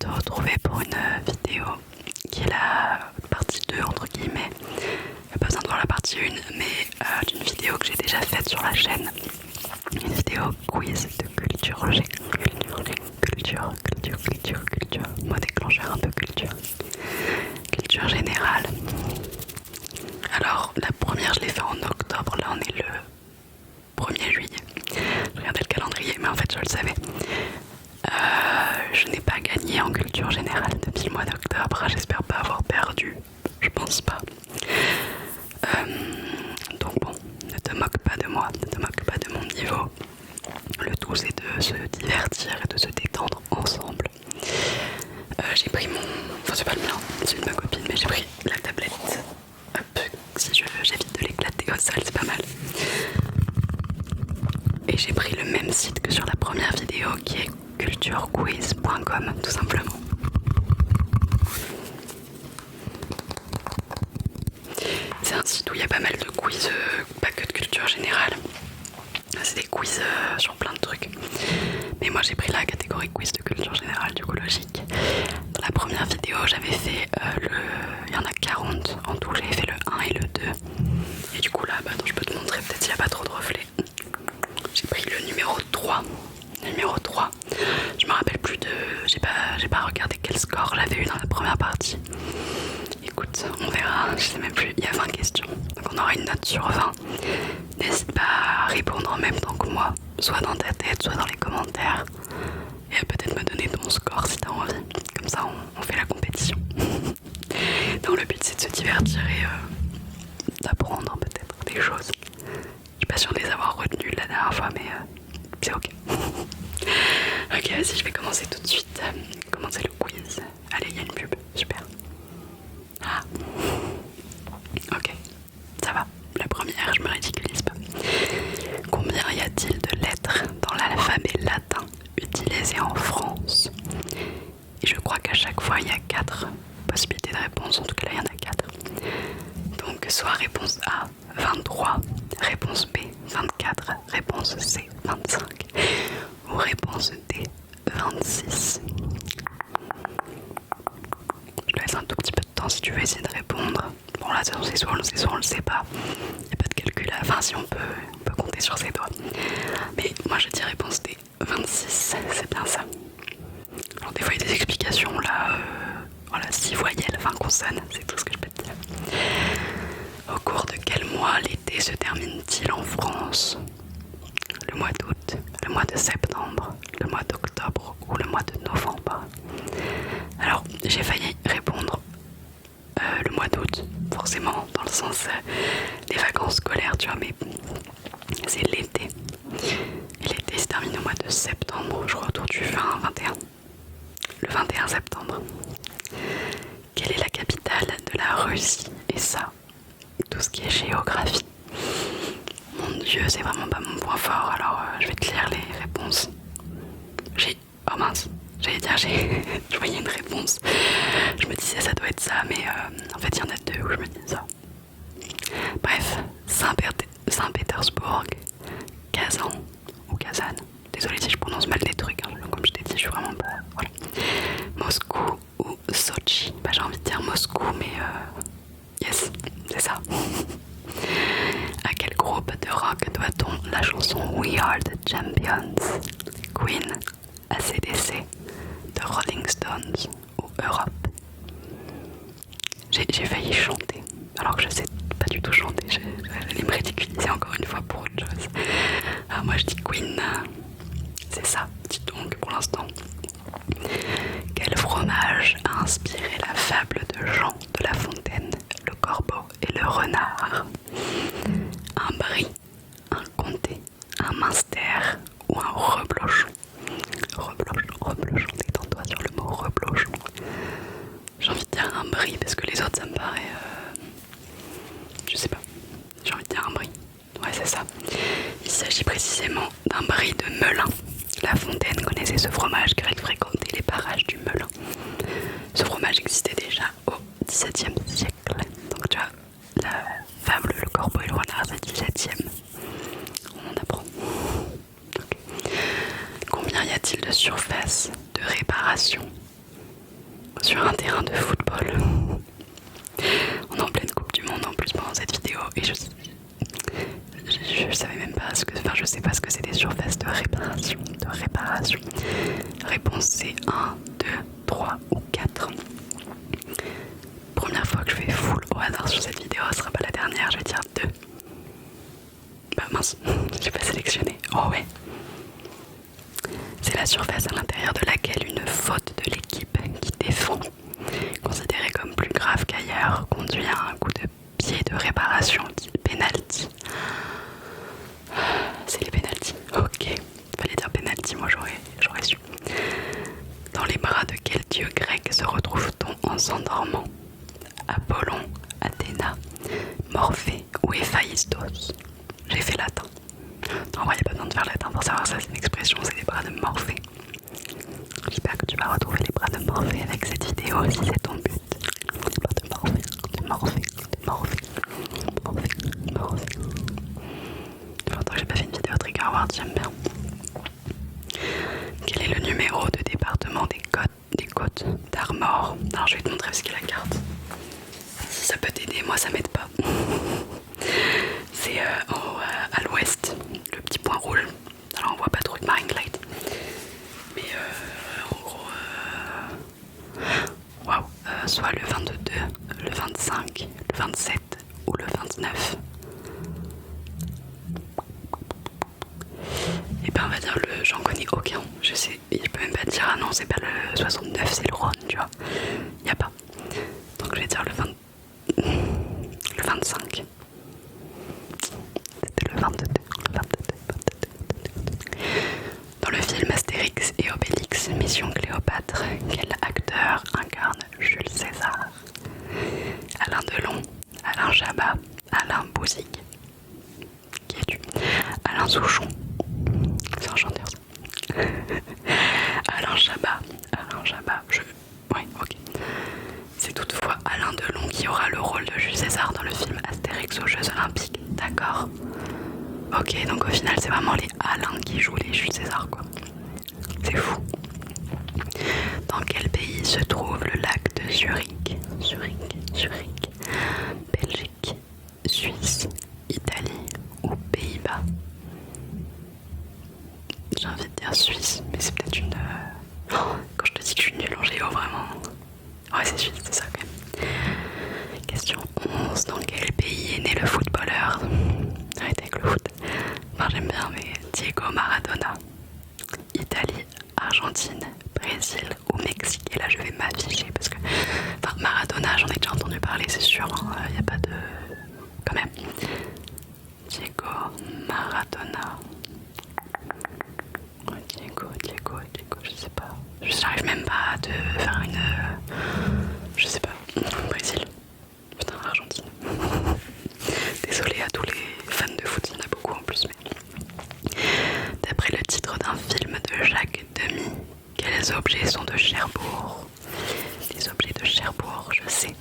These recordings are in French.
retrouver pour une vidéo qui est la partie 2 entre guillemets. Il n'y a pas besoin de voir la partie 1 mais d'une vidéo que j'ai déjà faite sur la chaîne. Une vidéo quiz de culture G. Culture. Moi déclencheur un peu culture. Culture générale. Alors la première je l'ai fait en octobre, là on est le 1er juillet. Je regardais le calendrier mais en fait je le savais. Je n'ai pas gagné en culture générale depuis le mois d'octobre, j'espère pas avoir perdu, je pense pas. Donc bon, ne te moque pas de moi, ne te moque pas de mon niveau. Le tout c'est de se divertir et de se détendre ensemble. J'ai pris mon... Enfin c'est pas le mien, c'est de ma copine, mais j'ai pris la tablette. Hop, si j'évite de l'éclater au sol, c'est pas mal. Et j'ai pris le même site que sur la première vidéo qui est culturequiz.com tout simplement. C'est un site où il y a pas mal de quiz, pas que de culture générale. C'est des quiz sur plein de trucs. Mais moi j'ai pris la catégorie quiz de culture générale, du coup logique. Dans la première vidéo j'avais fait il y en a 40 en tout, j'avais fait le 1 et le 2. Et du coup là, attends, je peux te montrer peut-être s'il n'y a pas trop de reflets. J'ai pris le numéro 3. Numéro 3. Je me rappelle plus de... J'ai pas regardé quel score j'avais eu dans la première partie. Écoute, on verra, je sais même plus, il y a 20 questions. Donc on aura une note sur 20. N'hésite pas à répondre en même temps que moi, soit dans ta tête, soit dans les commentaires. Et à peut-être me donner ton score si t'as envie. Comme ça on fait la compétition. Donc le but c'est de se divertir et d'apprendre peut-être des choses. Je suis pas sûre de les avoir retenues la dernière fois mais c'est ok. Ok, vas-y, je vais commencer tout de suite. Commencer le quiz. Allez, il y a une pub, super. Ah. Ok, ça va. La première, je me ridiculise pas. Combien y a-t-il de lettres dans l'alphabet latin utilisé en France? Et je crois qu'à chaque fois, il y a 4 possibilités de réponse. En tout cas, là, il y en a 4. Donc, soit réponse A, 23. Réponse B, 24. Réponse C, 25. Ou réponse D, 26. Je te laisse un tout petit peu de temps si tu veux essayer de répondre. Bon là c'est soit on le sait, soit on le sait pas. Il n'y a pas de calcul à... Enfin si on peut compter sur ses doigts. Mais moi je dis réponse D, 26, c'est bien ça. Alors des fois il y a des explications là, voilà, 6 voyelles, 20 consonnes, c'est tout ce que je peux te dire. Au cours de quel mois l'été se termine-t-il en France? Le mois d'août, le mois de septembre, le mois d'octobre ou le mois de novembre? Alors j'ai failli répondre le mois d'août, forcément dans le sens des vacances scolaires, tu vois, mais c'est l'été. Et l'été se termine au mois de septembre, je crois autour du 20-21. Le 21 septembre. Quelle est la capitale de la Russie? Et ça, tout ce qui est géographie. Mon Dieu, c'est vraiment pas mon point fort, alors je vais te lire les réponses. Oh mince, j'allais dire, je voyais une réponse. Je me disais ça doit être ça, mais en fait il y en a 2 où je me dis ça. Bref, Saint-Pétersbourg, Kazan ou Kazan. Désolée si je prononce mal des trucs, hein. Comme je t'ai dit, je suis vraiment pas... Voilà. Moscou ou Sochi. Bah, j'ai envie de dire Moscou, mais yes, c'est ça. À quel groupe de rock doit-on la chanson We Are the Champions? Queen, AC/DC, The Rolling Stones ou Europe? J'ai failli chanter, alors que je sais pas du tout chanter. J'allais me ridiculiser encore une fois pour autre chose. Alors moi je dis Queen, c'est ça, dis donc pour l'instant. Quel fromage a inspiré la fable de Jean de La Fontaine, le corbeau et le renard? Un brie, un comté, un minster ou un reblochon? Reblochon, détends-toi sur le mot reblochon. J'ai envie de dire un brie parce que les autres ça me paraît... je sais pas, j'ai envie de dire un brie. Ouais c'est ça. Il s'agit précisément d'un brie de Melun. La Fontaine connaissait ce fromage car il fréquentait les parages du Melun. Ce fromage existait déjà au XVIIe siècle. Donc tu vois, la fable Le Corbeau et le Renard c'est XVIIe. On apprend. Okay. Combien y a-t-il de surface de réparation? sur un terrain de football. On est en pleine Coupe du Monde en plus pendant cette vidéo et je savais même pas ce que, enfin je sais pas ce que c'est des surfaces de réparation. Réponse c'est 1, 2, 3 ou 4. Première fois que je fais full au hasard sur cette vidéo, ce sera pas la dernière, je vais dire 2. Bah mince, j'ai pas sélectionné. Oh ouais. C'est la surface à l'intérieur de laquelle une faute de l'équipe qui défend, considérée comme plus grave qu'ailleurs, conduit à un coup de pied de réparation dit penalty. C'est les penalties. Ok, fallait dire penalty, moi j'aurais su. Dans les bras de quel dieu grec se retrouve-t-on en s'endormant? Apollon, Athéna, Morphée ou Héphaïstos? J'ai fait latin. En vrai, il n'y a pas besoin de faire latin pour savoir ça, c'est une expression, c'est les bras de Morphée. J'espère que tu vas retrouver les bras de Morphée avec cette vidéo si c'est ton but. Les bras de Morphée, de Morphée, de Morphée, Morphée, Morphée. Ça fait longtemps que j'ai pas fait une vidéo trigger word, j'aime bien. Quel est le numéro de département des côtes d'Armor? Alors je vais te montrer ce qu'est la carte. Si ça peut t'aider, moi ça m'aide pas. C'est en haut à l'ouest, le petit point rouge. Alors on voit pas trop de Marine Glide. Mais en gros, waouh, soit le 22, le 25, le 27 ou le 29. Et ben on va dire j'en connais aucun. Je sais, je peux même pas te dire ah non c'est pas le 69, c'est le Rhône, tu vois. Y a pas. Donc je vais dire le 25. C'était le 22. Dans le film Astérix et Obélix, Mission Cléopâtre, quel acteur incarne Jules César? Alain Delon, Alain Chabat, Alain Bouzig. Qui es-tu? Alain Souchon. C'est un chanteur ça. Alain Chabat. Ouais, ok. C'est toutefois Alain Delon qui aura le rôle de Jules César dans le film Astérix aux Jeux Olympiques. D'accord. Ok, donc au final c'est vraiment les Alain qui jouent les Jules César quoi. C'est fou. Dans quel pays se trouve le lac de Zurich? Zurich. Belgique, Suisse, Italie ou Pays-Bas? J'ai envie de dire Suisse, mais c'est peut-être une... quand je te dis que je suis nulle en géo, vraiment... Ouais, c'est Suisse, c'est ça quand même. Question 11. Dans quel pays est né le footballeur? Arrêtez avec le foot. Enfin, j'aime bien, mais Diego Maradona. Italie, Argentine, Brésil ou Mexique? Et là, je vais m'afficher parce que... Enfin, Maradona, j'en ai déjà entendu parler, c'est sûr. Il n'y a pas de... Quand même. Diego Maradona. Diego, je sais pas. J'arrive même pas à te faire une... Je sais pas. Brésil. Putain, Argentine. Désolée à tous les fans de foot, il y en a beaucoup en plus. Mais... D'après le titre d'un film de Jacques Demy, quels objets sont de Cherbourg? Les objets de Cherbourg, je sais.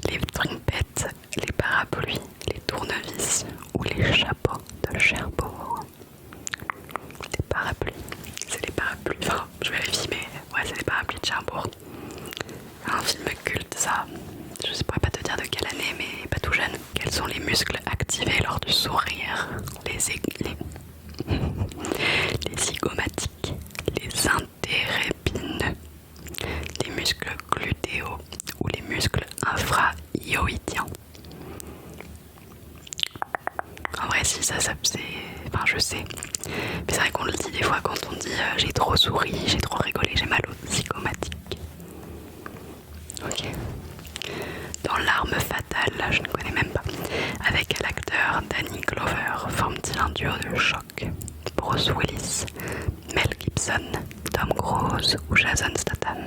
Les trompettes, les parapluies, les tournevis ou les chapeaux de Cherbourg? Les parapluies. C'est les parapluies. Enfin, je vérifie, mais ouais, c'est les parapluies de Cherbourg. Un film culte, ça. Je pourrais pas te dire de quelle année, mais pas tout jeune. Quels sont les muscles activés lors du sourire? Les zygomatiques, les interépineux, les muscles glutéaux ou les muscles infra-hyoïdiens? En vrai, si ça c'est... Enfin, je sais. Mais c'est vrai qu'on le dit des fois quand on dit j'ai trop souri, j'ai trop rigolé, j'ai mal aux zygomatiques. Ok. Dans L'Arme Fatale, là je ne connais même pas. Avec l'acteur Danny Glover, forme-t-il un duo de choc? Bruce Willis, Mel Gibson, Tom Cruise ou Jason Statham?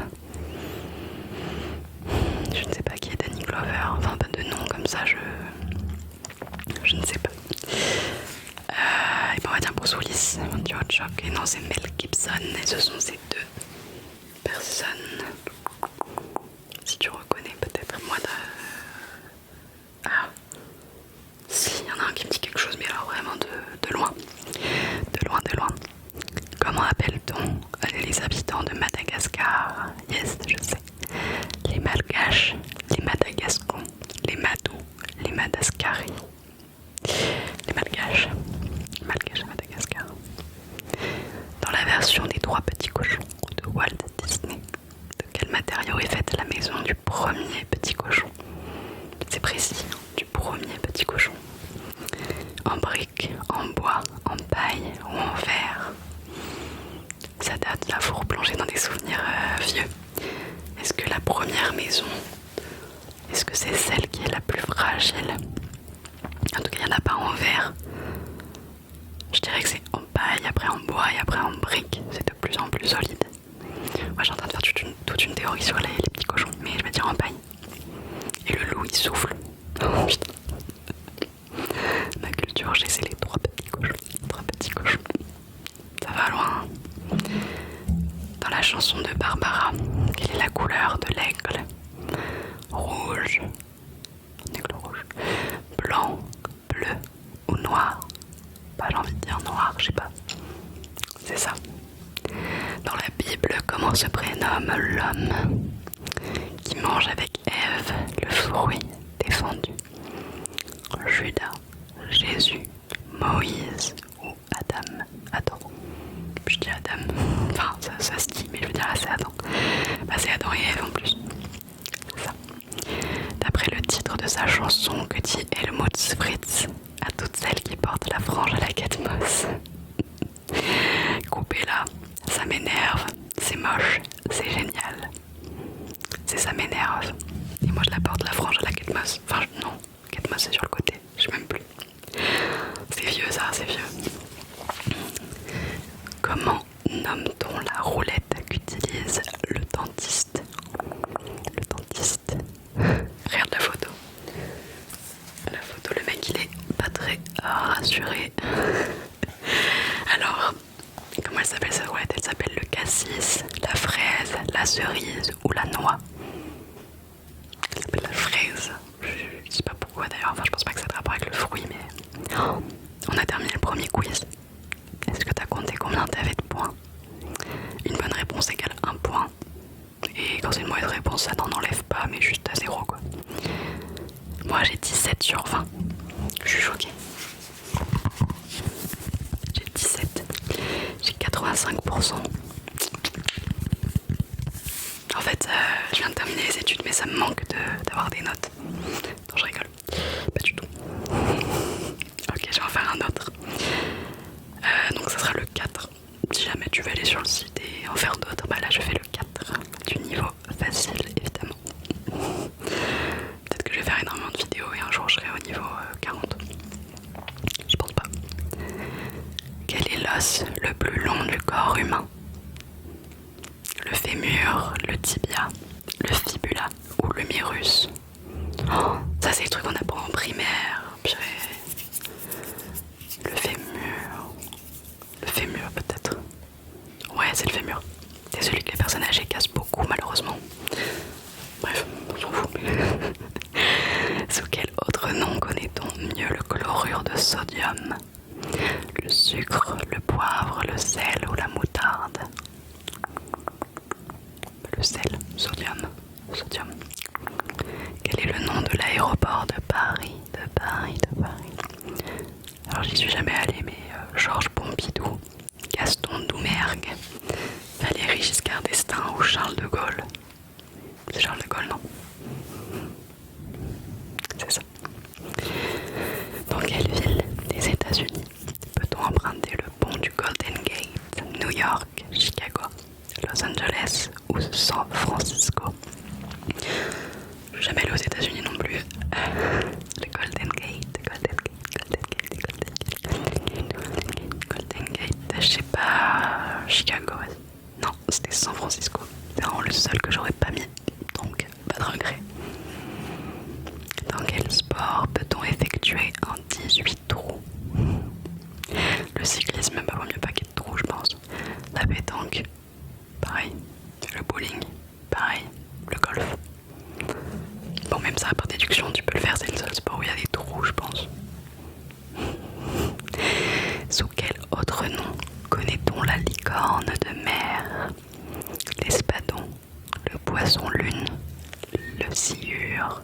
Je ne sais pas qui est Danny Glover, enfin pas de nom comme ça, je ne sais pas. Et ben on va dire Bruce Willis, un duo de choc. Et non, c'est Mel Gibson, et ce sont ces deux personnes. Si tu reconnais peut-être, moi ah, si, il y en a un qui me dit quelque chose, mais alors vraiment de loin. De loin. Comment appelle-t-on les habitants de Madagascar? Yes, je malgaches, les madagascans, les madous, les madagascaris. Les malgaches, malgaches à Madagascar. Dans la version des 3 petits cochons de Walt Disney, de quel matériau est faite la maison du premier petit cochon? C'est précis, du premier petit cochon. En briques, en bois, en paille ou en verre. Ça date, là, faut replonger dans des souvenirs vieux. Est-ce que la première maison, est-ce que c'est celle qui est la plus fragile? En tout cas, il n'y en a pas en verre. Je dirais que c'est en paille, après en bois et après en briques. C'est de plus en plus solide. Moi, j'ai en train de faire toute une théorie sur les petits cochons, mais je vais dire en paille. Et le loup, il souffle. Oh putain. Ma culture, j'ai c'est les 3 petits cochons. 3 petits cochons. Ça va loin. Dans la chanson de Barbara, quelle est la couleur de l'aigle? Rouge. Aigle rouge. Blanc, bleu ou noir? Bah, j'ai envie de dire noir, je sais pas. C'est ça. Dans la Bible, comment se prénomme l'homme qui mange avec Ève le fruit défendu? Judas, Jésus, Moïse ou Adam? Adam. Je dis Adam. Enfin, ça se dit, mais je veux dire là, c'est Adam. Bah, c'est Adam et Ève en plus. Ça. D'après le titre de sa chanson, que dit Helmut Fritz à toutes celles qui portent la frange à la Catmos? Coupez-la, ça m'énerve, c'est moche, c'est génial. C'est ça m'énerve. Et moi je la porte la frange à la Catmos. Enfin non, Catmos c'est sur le côté, je sais même plus. C'est vieux ça, c'est vieux. Comment nomme-t-on la roulette qu'utilise le dentiste? Le dentiste. Regarde la photo. La photo, le mec il est pas très rassuré. Alors, comment elle s'appelle cette roulette? Elle s'appelle le cassis, la fraise, la cerise ou la noix? Elle s'appelle la fraise. Je sais pas pourquoi d'ailleurs, enfin je pense pas que ça a de rapport avec le fruit, mais... Oh, on a terminé le premier quiz. Est-ce que t'as compté combien t'avais de points? Une bonne réponse égale 1 point. Et quand c'est une mauvaise réponse, ça n'en enlève pas, mais juste à 0 quoi. Moi j'ai 17 sur 20. Je suis choquée. J'ai 17. J'ai 85%. En fait, je viens de terminer les études, mais ça me manque d'avoir des notes. Non, je rigole. Pas du tout. Ok, je vais en faire un autre. Donc ça sera le 4. Si jamais tu veux aller sur le site et en faire d'autres, bah là je fais le 4 du niveau facile, évidemment. Peut-être que je vais faire énormément de vidéos et un jour je serai au niveau 40. Je pense pas. Quel est l'os le plus long du corps humain? Le fémur, le tibia, le fibula ou le l'humérus? Oh, ça c'est le truc qu'on apprend en primaire. Purée. Le fémur. Le fémur peut-être. Ouais, c'est le fémur. C'est celui que les personnes âgées cassent beaucoup malheureusement. Bref, on s'en fout. Sous quel autre nom connaît-on mieux le chlorure de sodium? Le sucre, le poivre, le sel ou la moutarde? Le sel, sodium, sodium. Quel est le nom de l'aéroport de Paris? De Paris. Alors j'y suis jamais allée, mais Georges Pompidou, Gaston Doumergue, Valéry Giscard d'Estaing ou Charles de Gaulle? C'est Charles de Gaulle, non? C'est ça. Dans quelle ville des États-Unis peut-on emprunter le pont du Golden Gate? New York, Chicago, Los Angeles ou San Francisco? Je suis jamais allée aux États-Unis non plus. Le Golden Gate, Golden Gate, je sais pas, Chicago. Non, c'était San Francisco. C'est vraiment le seul que j'aurais pas mis, donc pas de regret. Dans quel sport peut-on effectuer un 18 trous? Le cyclisme, bah vaut mieux pas qu'il y ait de trous, je pense. La pétanque, pareil. Le bowling, pareil. Le golf. Bon, même ça, par déduction, tu peux le faire, c'est le seul sport où il y a des trous, je pense. Sous quel autre nom connaît-on la licorne de mer? L'espadon, le poisson lune, le sciure,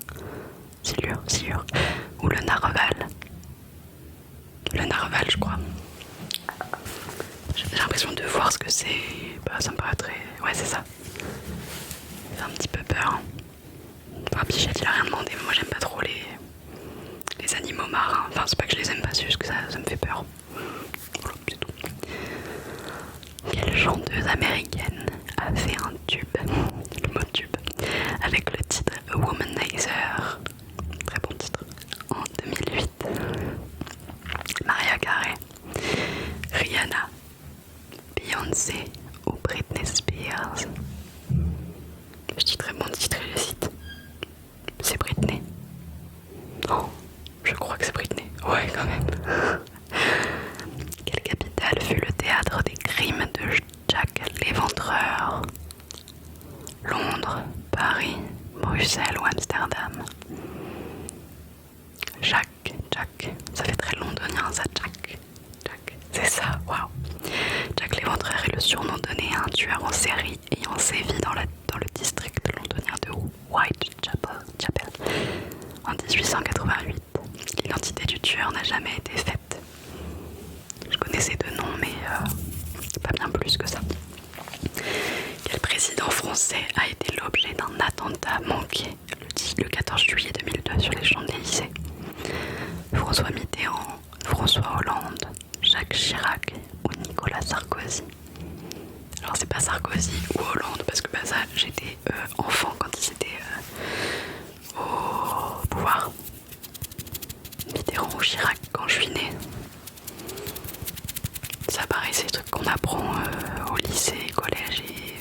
ou le narval. Le narval, je crois. J'ai l'impression de voir ce que c'est. Bah, ça me paraît très. Ouais, c'est ça. Ça fait un petit peu peur. Enfin, Bichette, il a rien demandé, mais moi j'aime pas trop les animaux marins. Enfin, c'est pas que je les aime pas, c'est juste que ça me fait peur. Voilà, c'est tout. Quelle chanteuse américaine a fait un tube, le mot tube, avec le titre A Womanizer, très bon titre, en 2008? Mariah Carey, Rihanna, Beyoncé ou Britney Spears? Je dis très bon titre et j'hésite. C'est Britney. Non, je crois que c'est Britney. Ouais, quand même. Quelle capitale fut le théâtre des crimes de Jack l'Éventreur? Londres, Paris, Bruxelles ou Amsterdam? Jack, ça fait très londonien ça, Jack, c'est ça, waouh. Jack l'Éventreur est le surnom donné à un tueur en série ayant sévi dans le district londonien de Whitechapel en 1888. L'identité du tueur n'a jamais été faite. Je connais ces deux noms, mais pas bien plus que ça. Quel président français a été l'objet d'un attentat manqué le 14 juillet 2002 sur les Champs-Élysées? François Mitterrand, François Hollande, Jacques Chirac ou Nicolas Sarkozy? Alors c'est pas Sarkozy ou Hollande parce que bah, ça j'étais enfant quand ils étaient au pouvoir. Mitterrand ou Chirac quand je suis née. Ça paraît c'est des trucs qu'on apprend au lycée, collège et...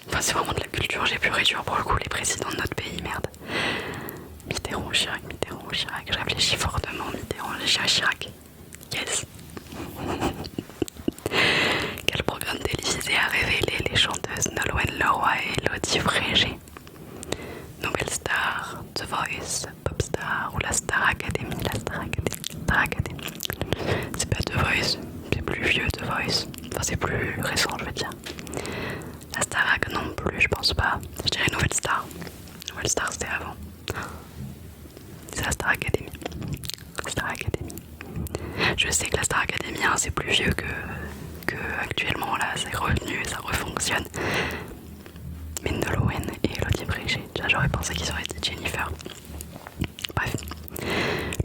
Enfin c'est vraiment de la culture, j'ai pu réduire pour le coup les présidents de notre pays, merde. Mitterrand ou Chirac, je réfléchis fortement, Mitterrand, Chirac. Yes. Quel programme télévisé a révélé les chanteuses Nolwenn Leroy et Elodie Frégé? Nouvelle Star, The Voice, Popstar ou la Star Academy? C'est pas The Voice, c'est plus vieux The Voice. Enfin c'est plus récent je veux dire. La Starac non plus, je pense pas. Je dirais Nouvelle Star. Nouvelle Star c'était avant. C'est la Star Academy. Je sais que la Star Academy hein, c'est plus vieux que actuellement là, c'est revenu et ça refonctionne. Mais Nolwenn et Elodie Frégé, déjà j'aurais pensé qu'ils auraient dit Jennifer. Bref.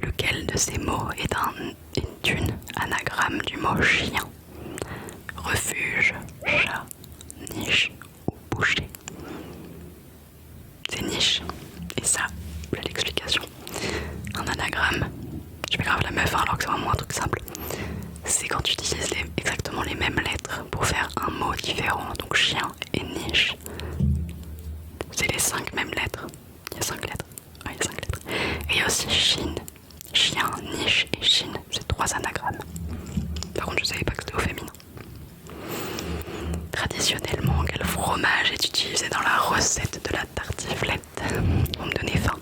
Lequel de ces mots est une anagramme du mot chien? Refuge, chat, niche ou boucher? C'est niche. Et ça, j'ai l'explication. Un anagramme, je fais grave la meuf hein, alors que c'est vraiment un truc simple. C'est quand tu utilises exactement les mêmes lettres pour faire un mot différent. Donc chien et niche. C'est les 5 mêmes lettres. Il y a 5 lettres. Ouais, il y a 5 lettres. Et il y a aussi chine. Chien, niche et chine. C'est 3 anagrammes. Par contre, je savais pas que c'était au féminin. Traditionnellement, quel fromage est utilisé dans la recette de la tartiflette? On me donnait faim.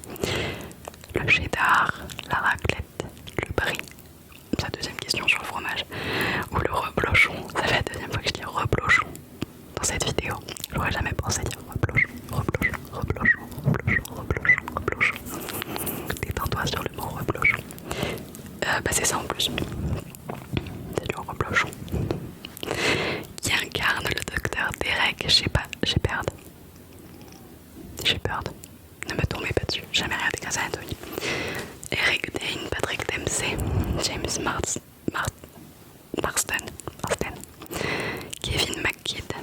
Le cheddar, la raclette, le brie. Sa deuxième question sur le fromage. Ou le reblochon. Ça fait la deuxième fois que je dis reblochon dans cette vidéo. J'aurais jamais pensé dire reblochon. Détends-toi sur le mot reblochon. Bah c'est ça en plus. C'est du reblochon. Qui incarne le docteur Derek Shepherd. Ne me tombez pas dessus, jamais regardé Grey's Anatomy. Eric Dane, Patrick Dempsey, James Marsden, Kevin McKidd.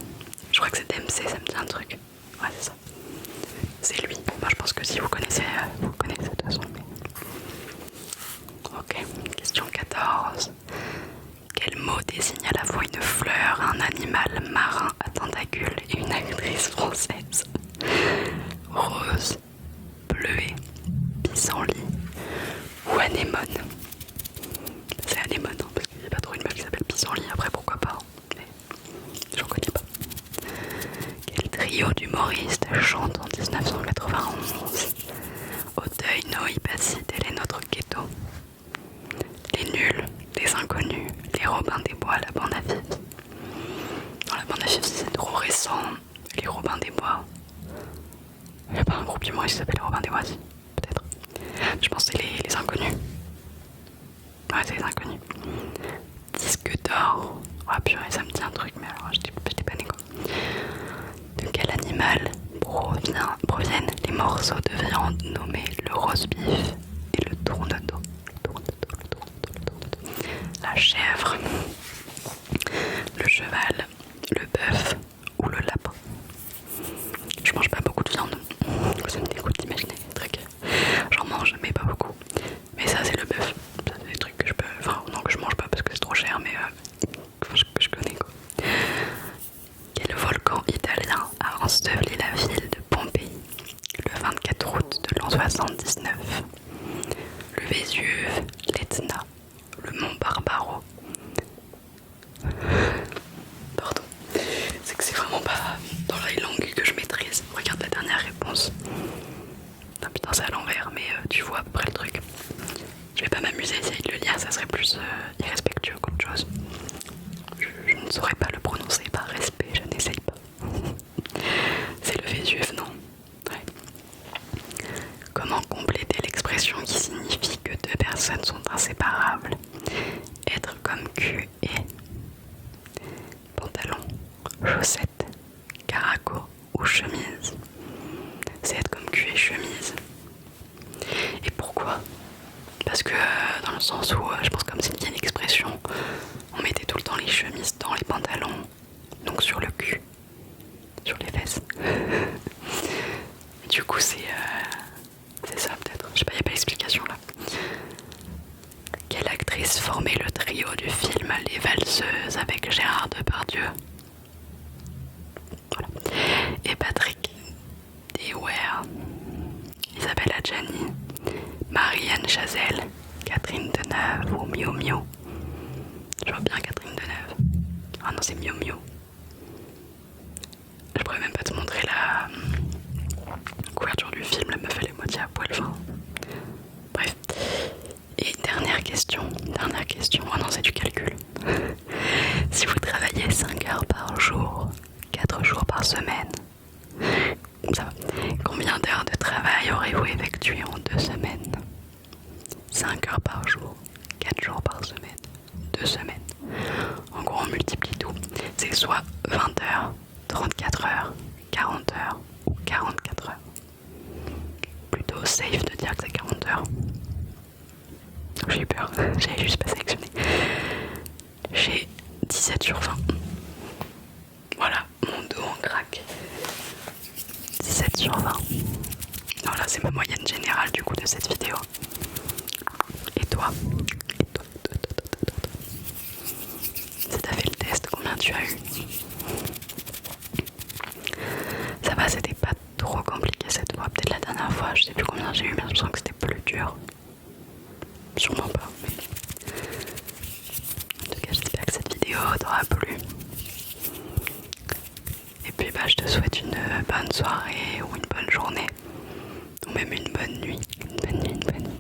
Je crois que c'est Dempsey, ça me dit un truc. Ouais, c'est ça. C'est lui. Moi, je pense que si vous connaissez de toute façon. Ok, question 14. Quel mot désigne à la fois une fleur, un animal marin à tentacules et une actrice française? Rose, bleuet, pissenlit ou anémone? C'est anémone, hein, parce qu'il n'y a pas trop une meuf qui s'appelle pissenlit, après pourquoi pas, hein, mais j'en connais pas. Quel trio d'humoristes chante en 1991 Auteuil, Noé, Bacite et les Notre Ghetto? Les Nuls, les Inconnus, les Robins des Bois, la Bande à Fifi. Dans la Bande à Fifi c'est trop récent, les Robins des Bois. Il y a pas un groupe d'humoristes qui s'appelle Robin des Bois, peut-être. Je pense que c'est les inconnus. Ouais, c'est les inconnus. Disque d'or. Ah purée, ça me dit un truc, mais alors j'étais pas né quoi. De quel animal proviennent les morceaux de viande nommés le roast beef et le tourne-dos? La chèvre, le cheval, le bœuf ou le lapin. Je mange pas beaucoup de viande, ça me dégoûte d'imaginer des trucs. J'en mange mais pas beaucoup. Mais ça c'est le bœuf, ça c'est des trucs que je peux... Enfin non, que je mange pas parce que c'est trop cher, mais que je connais quoi. Quel volcan italien a enseveli la ville de Pompéi le 24 août de l'an 79? Le Vésuve, l'Etna, le mont Barbaro. Pardon, c'est que c'est vraiment pas dans les langues que je maîtrise. Regarde la dernière réponse. Ah putain, c'est à l'envers, mais tu vois à peu près le truc. Je vais pas m'amuser à essayer de le lire, ça serait plus irrespectueux qu'autre chose. Je ne saurais pas le prononcer par respect, je n'essaye pas. C'est le Vésuve, non? Ouais. Comment compléter l'expression qui signifie que deux personnes sont inséparables? Être comme cul et pantalon, chaussettes, caraco ou chemise. C'est être comme cul et chemise. Et pourquoi? Parce que dans le sens où je pense comme c'est une vieille expression, on mettait tout le temps les chemises dans les pantalons, donc sur le cul, sur les fesses. Du coup c'est ça peut-être, je sais pas, il n'y a pas d'explication là. Quelle actrice formait le trio du film Les Valseuses avec Gérard Depardieu? Voilà. Et Patrick Dewar, Isabelle Adjani, Marianne Chazelle, Catherine Deneuve ou Miu Miu? Je vois bien Catherine Deneuve. Ah non, c'est Miu Miu. Je pourrais même pas te montrer la couverture du film, la meuf elle est moitié à poil. Enfin, bref. Et dernière question. Oh non, c'est du calcul. Si vous travaillez 5 heures par jour, 4 jours par semaine, ça va. Combien d'heures de travail aurez-vous effectué en 2 semaines? 5 heures par jour, 4 jours par semaine, 2 semaines. En gros, on multiplie tout. C'est soit 20 heures, 34 heures, 40 heures ou 44 heures. Plutôt safe de dire que c'est 40 heures. J'ai eu peur, j'avais juste pas sélectionné. J'ai 17 sur 20. Voilà, mon dos en craque. 17 sur 20. Voilà, c'est ma moyenne générale du coup de cette vidéo. Et toi? Si t'as fait le test, combien tu as eu? Ça va, c'était pas trop compliqué cette fois. Peut-être la dernière fois, je sais plus combien j'ai eu, mais je sens que c'était plus dur. Sûrement pas, mais... En tout cas, j'espère que cette vidéo t'aura plu. Et puis bah, je te souhaite une bonne soirée ou une bonne journée. Ou même une bonne nuit. Une bonne nuit, une bonne nuit.